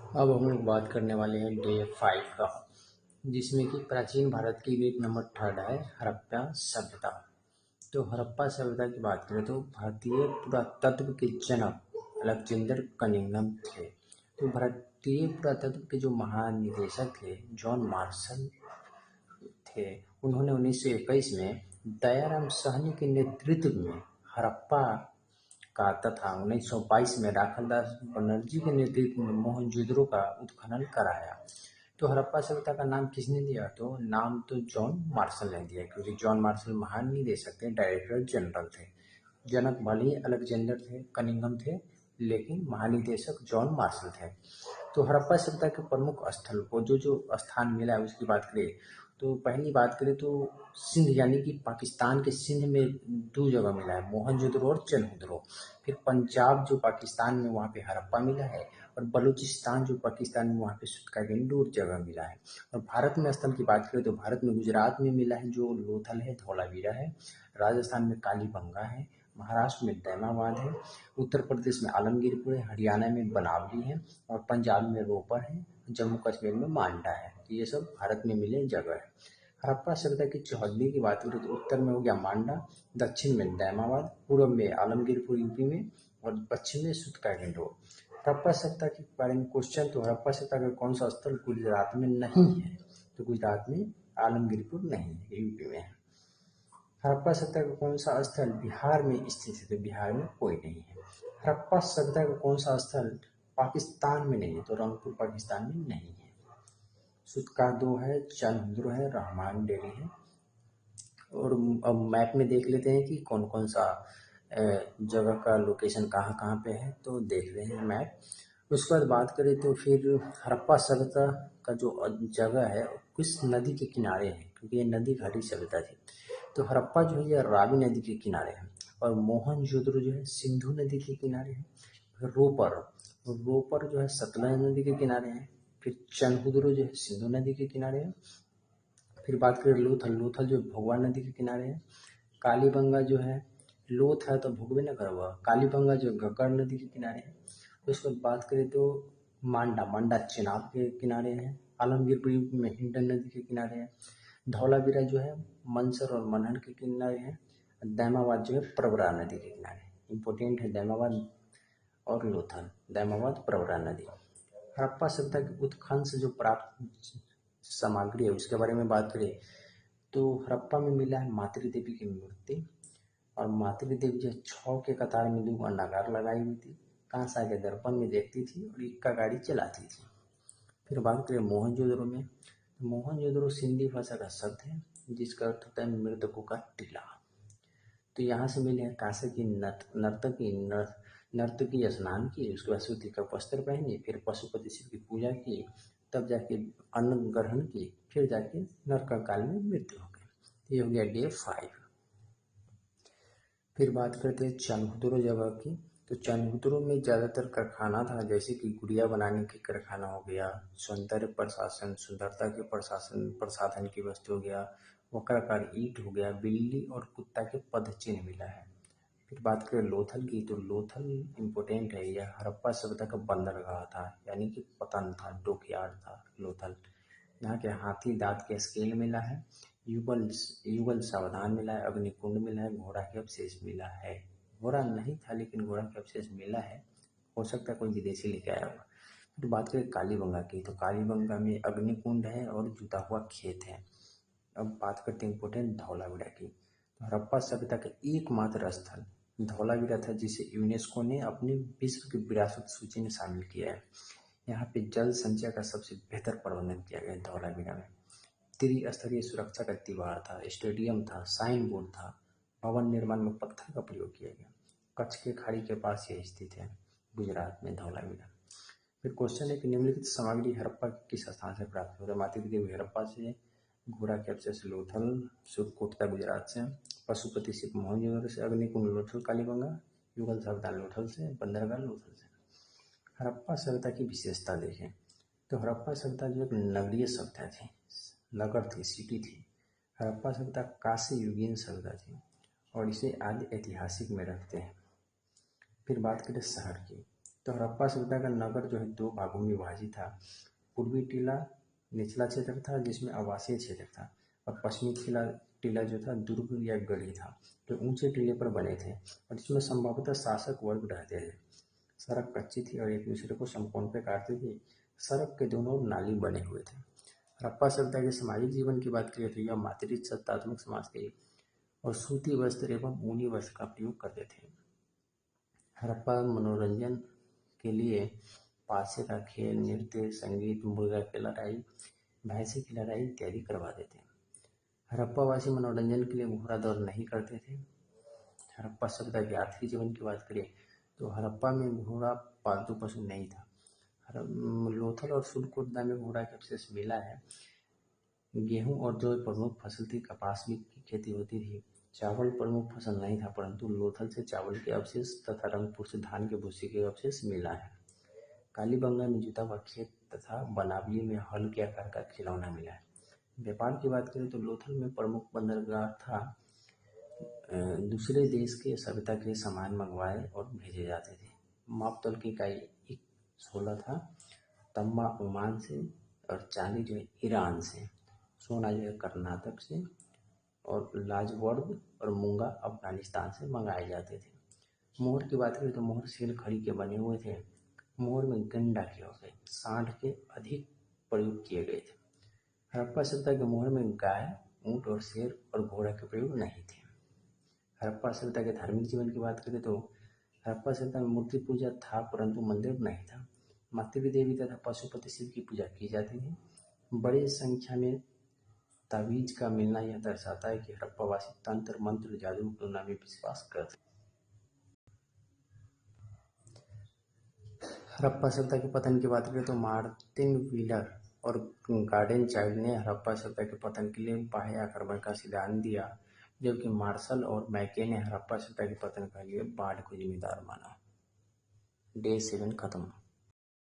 अब हम लोग बात करने वाले हैं डे 5 का, जिसमें कि प्राचीन भारत की वीक नंबर 3 है हड़प्पा सभ्यता। तो हड़प्पा सभ्यता की बात करें तो भारतीय पुरातत्व के जनक अलेक्जेंडर कनिंघम थे। तो भारतीय पुरातत्व के जो महानिदेशक थे जॉन मार्शल थे। उन्होंने 1921 में दयाराम साहनी के नेतृत्व में हड़प्पा का तथा 1922 में राखालदास बनर्जी के नेतृत्व में मोहनजोदड़ो का उत्खनन कराया। तो हड़प्पा सभ्यता का नाम किसने दिया? तो नाम तो जॉन मार्शल ने दिया, क्योंकि जॉन मार्शल महान निदेशक थे, डायरेक्टर जनरल थे। जनक भले ही अलेक्जेंडर थे, कनिंघम थे, लेकिन महानिदेशक जॉन मार्शल थे। तो हड़प्पा सभ्यता के प्रमुख स्थल को जो जो स्थान मिला है उसकी बात करें तो पहली बात करें तो सिंध यानी कि पाकिस्तान के सिंध में 2 जगह मिला है, मोहनजोदड़ो और चंद्रहुदड़ो। फिर पंजाब जो पाकिस्तान में वहाँ पे हड़प्पा मिला है, और बलूचिस्तान जो पाकिस्तान में वहाँ पे सुत्कागेंडू जगह मिला है। और भारत में स्थल की बात करें तो भारत में गुजरात में मिला है जो लोथल है, धौलावीरा है। राजस्थान में कालीबंगा है। महाराष्ट्र में दैमाबाद है। उत्तर प्रदेश में आलमगीरपुर है। हरियाणा में बनावली है। और पंजाब में रोपर है। जम्मू कश्मीर में मांडा है। तो ये सब भारत में मिले जगह है। हड़प्पा सभ्यता की चौहद्दी की बात करें तो उत्तर में हो गया मांडा, दक्षिण में दैमाबाद, पूर्व में आलमगीरपुर यूपी में, और पश्चिम में सुत्कागेंडो। हड़प्पा सभ्यता के बारे में क्वेश्चन, तो हड़प्पा सभ्यता का कौन सा स्थल गुजरात में नहीं है? तो गुजरात में आलमगीरपुर नहीं है, यूपी में है। हड़प्पा सभ्यता का कौन सा स्थल बिहार में स्थित है? तो बिहार में कोई नहीं है। हड़प्पा सभ्यता का कौन सा स्थल पाकिस्तान में नहीं है? तो रंगपुर पाकिस्तान में नहीं है। सुत्कादो है, चंद्र है, रहमान डेरी है। और अब मैप में देख लेते हैं कि कौन कौन सा जगह का लोकेशन कहाँ कहाँ पे है, तो देख रहे हैं मैप। उसके बाद बात करें तो फिर हड़प्पा सभ्यता का जो जगह है किस नदी के किनारे है, क्योंकि ये नदी घाटी सभ्यता थी। तो हड़प्पा जो है ये रावी नदी के किनारे है, और मोहनजोदड़ो जो है सिंधु नदी के किनारे है। फिर रोपर रोपर जो है सतलज नदी के किनारे है। फिर चंदुदुरु जो है सिंधु नदी के किनारे है। फिर बात करें लोथल, लोथल जो भगवा नदी के किनारे है। कालीबंगा जो है, लोथ है तो भोगवे न करवा, कालीबंगा जो घग्गर नदी के किनारे है। उसके बाद बात करें तो मांडा, मांडा चेनाब के किनारे है। आलमगीरपुर में हिंडन नदी के किनारे है। धौलावीरा जो है मंसर और मनहर के किनारे है। दैमाबाद जो है प्रवरा नदी के किनारे। इम्पोर्टेंट है दैमाबाद और लोथल, दैमाबाद प्रवरा नदी। हड़प्पा सभ्यता के उत्खनन से जो प्राप्त सामग्री है उसके बारे में बात करें तो हड़प्पा में मिला है मातृ देवी की मूर्ति। और मातृ देवी जो 6 के कतार में 2 अंडाकार लगाई हुई थी, कांसा के दर्पण में देखती थी और इक्का गाड़ी चलाती थी। फिर बात करें मोहनजोदड़ो में, तो मोहनजोदड़ो सिंधी भाषा का शब्द है जिसका अर्थ होता है मृतकों का टीला। तो यहाँ से मिले हैं कांसे की नर्तकी स्नान की, उसके बाद सूती का वस्त्र पहनी, फिर पशुपति शिव की पूजा की, तब जाके अन्न ग्रहण की, फिर जाके नरक काल में मृत्यु हो गई। ये हो गया डे 5। फिर बात करते हैं चनहुदरो जगह की। तो चनहुदरो में ज़्यादातर कारखाना था, जैसे कि गुड़िया बनाने के कारखाना हो गया, सौंदर्य प्रशासन, सुंदरता के प्रसाधन की वस्तु हो गया, वक्राकार ईंट हो गया, बिल्ली और कुत्ता के पद चिन्ह मिला है। फिर बात करें लोथल की, तो लोथल इम्पोर्टेंट है, यह हड़प्पा सभ्यता का बंदरगाह था, यानी कि पतन था, डॉकयार्ड था लोथल। यहाँ के हाथी दांत के स्केल मिला है। युगल युगल सावधान मिला है। अग्निकुंड मिला है। घोड़ा के अवशेष मिला है। घोड़ा नहीं था लेकिन घोड़ा के अवशेष मिला है, हो सकता है कोई विदेशी लेके आया होगा। तो बात करें कालीबंगा की, तो कालीबंगा में अग्निकुंड है और जुता हुआ खेत है। अब बात करते हैं इम्पोर्टेंट धौलावीरा की। तो हड़प्पा सभ्यता का एकमात्र स्थल धौलावीरा था जिसे यूनेस्को ने अपनी विश्व की विरासत सूची में शामिल किया है। यहाँ पे जल संचय का सबसे बेहतर प्रबंधन किया गया है धौलावीरा में। त्रिस्तरीय सुरक्षा का दीवार था, स्टेडियम था, साइन बोर्ड था। भवन निर्माण में पत्थर का प्रयोग किया गया। कच्छ के खाड़ी के पास यह स्थित है, गुजरात में धौलावीरा। फिर क्वेश्चन है कि निम्नलिखित सामग्री हड़प्पा किस स्थान से प्राप्त होता है? मातृ देवी हड़प्पा से, घोड़ा के अवशेष लोथल, सुरकोटता गुजरात से, पशुपति शिव मोहनजोदड़ो से, अग्निकुंड लोथल कालीबंगा, युगल सावधान लोथल से, बंदरगाह लोथल से। हड़प्पा सभ्यता की विशेषता देखें तो हड़प्पा सभ्यता जो एक नगरीय सभ्यता थी, नगर थी, सिटी थी। हड़प्पा सभ्यता कांस्य युगीन सभ्यता थी और इसे आदि ऐतिहासिक में रखते हैं। फिर बात करें शहर की, तो हड़प्पा सभ्यता का नगर जो है दो भागों में विभाजित था। पूर्वी टीला निचला क्षेत्र था जिसमें आवासीय क्षेत्र था, और पश्चिमी टीला जो था दुर्ग या गढ़ी था जो ऊंचे टीले पर बने थे, और इसमें संभवतः शासक वर्ग रहते थे। सड़क कच्ची थी और एक दूसरे को समकोण पे काटती थी। सड़क के दोनों ओर नाली बने हुए थे। हड़प्पा सभ्यता के सामाजिक जीवन की बात करें तो यह मातृसत्तात्मक समाज थे और सूती वस्त्र एवं ऊनी वस्त्र का प्रयोग करते थे। हड़प्पा मनोरंजन के लिए पासे का खेल, नृत्य, संगीत, मुर्गा की लड़ाई, भैंसे की लड़ाई इत्यादि करवाते थे। हड़प्पावासी मनोरंजन के लिए घोड़ा दौड़ नहीं करते थे। हड़प्पा सभ्यता के आर्थिक जीवन की बात करें तो हड़प्पा में घोड़ा पालतू पशु नहीं था। लोथल और सुरकुर्दा में घोड़ा के अवशेष मिला है। गेहूं और जौ प्रमुख फसल थी। कपास की खेती होती थी। चावल प्रमुख फसल नहीं था, परंतु लोथल से चावल के अवशेष तथा रंगपुर से धान के भूसी के अवशेष मिला है। कालीबंगा में जुता हुआ खेत तथा बनावली में हल के आकार का खिलौना मिला है। व्यापार की बात करें तो लोथल में प्रमुख बंदरगाह था। दूसरे देश के सभ्यता के सामान मंगवाए और भेजे जाते थे। मापतौल की इकाई 16 था। तंबा ओमान से और चांदी जो है ईरान से, सोना जो है कर्नाटक से, और लाजवर्द और मूंगा अफगानिस्तान से मंगाए जाते थे। मोहर की बात करें तो मोहर सील खड़ी के बने हुए थे। मोहर में गंडा किए गए, सांड के अधिक प्रयोग किए गए थे। हड़प्पा सभ्यता के मोहर में गाय, ऊंट और शेर और घोड़ा के प्रयोग नहीं थे। हड़प्पा सभ्यता के धार्मिक जीवन की बात करें तो हड़प्पा सभ्यता में मूर्ति पूजा था परंतु मंदिर नहीं था। मातृ देवी तथा पशुपति शिव की पूजा की जाती थी। बड़ी संख्या में तावीज का मिलना यह दर्शाता है कि हड़प्पावासी तंत्र मंत्र जादू टोना में विश्वास करते। हड़प्पा सभ्यता के पतन की बात करें तो मार्टिन व्हीलर और गार्डन चाइल्ड ने हड़प्पा सभ्यता के पतन के लिए बाह्य आक्रमण का सिद्धांत दिया, जबकि मार्शल और मैके ने हड़प्पा सभ्यता के पतन के लिए बाढ़ को जिम्मेदार माना। डे 7 खत्म।